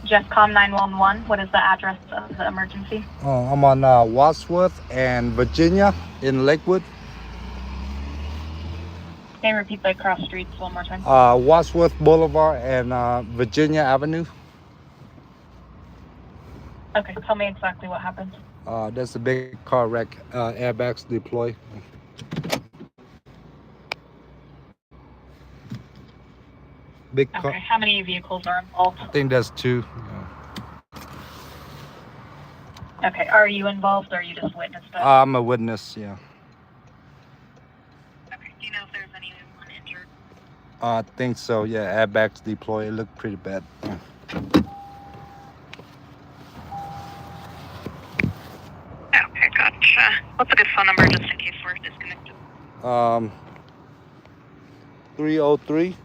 JustCom 911, what is the address of the emergency? I'm on Wadsworth and Virginia in Lakewood. Can you repeat the cross streets one more time? Wadsworth Boulevard and Virginia Avenue. Okay, tell me exactly what happened. There's a big car wreck. Airbags deploy. Big car. Okay, how many vehicles are involved? I think there's 2. Okay, are you involved or are you just witnessed it? I'm a witness, yeah. Okay, do you know if there's anyone injured? I think so, yeah. Airbags deploy. It looked pretty bad. Okay, gotcha. What's a good phone number just in case we're disconnected? 303.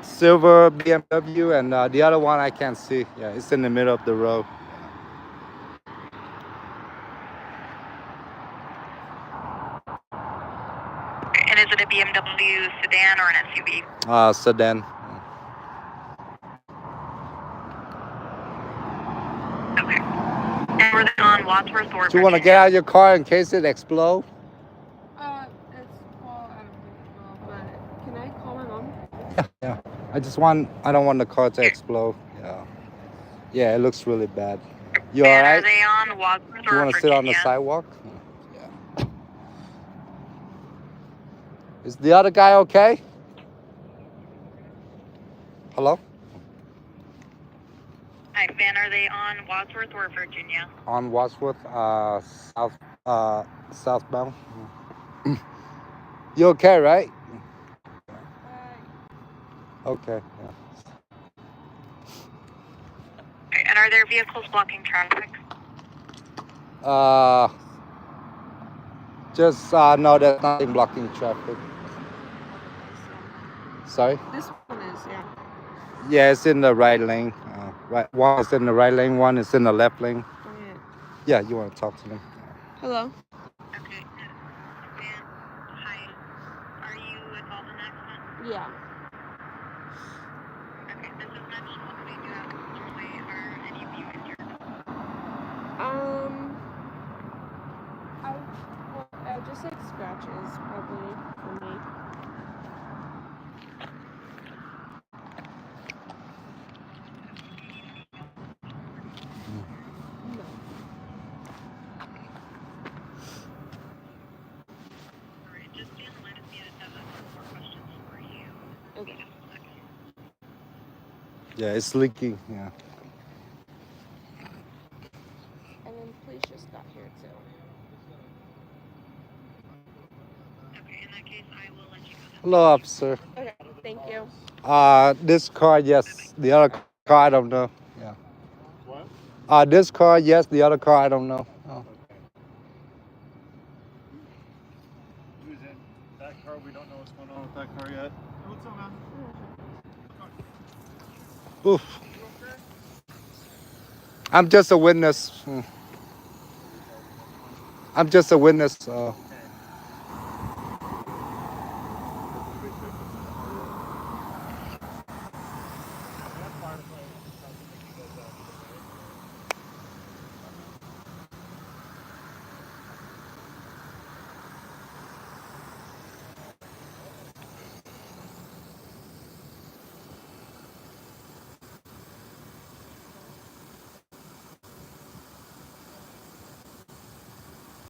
Silver BMW, and the other one I can't see. Yeah, it's in the middle of the road. And is it a BMW sedan or an SUV? Sedan. Okay. And were they on Wadsworth or Do you want to get out of your car in case it explodes? It's fall out of control, but can I call my mom? Yeah. I don't want the car to explode. Yeah. Yeah, it looks really bad. You all right? Are they on Wadsworth or You want to sit on the Virginia? sidewalk? Yeah. Is the other guy okay? Hello? Hi, Ben, are they on Wadsworth or Virginia? On Wadsworth, southbound. You okay, right? Okay. Yeah. Okay, and are there vehicles blocking traffic? No, there's nothing blocking traffic. Sorry? This one is, yeah. Yeah, it's in the right lane. Right, one is in the right lane, one is in the left lane. Oh, Yeah, you want to talk to them? Hello. Okay. Ben, hi. Are you involved in the accident? Yeah. Okay, this is 911. What do you have on your way? Are any of you injured? I just like scratches probably for me. No. All right, just stay on the line with me. I just have a couple more questions for you. Okay. Just a second. Yeah, it's leaking. Yeah. And then police just got here too. Okay, in that case, I will let you go. Hello, officer. Okay, thank you. This car, yes. The other car, I don't know. Yeah. What? This car, yes. The other car, I don't know. Oh. Who's in that car? We don't know what's going on with that car yet. What's up, man? Oof. I'm just a witness. I'm just a witness.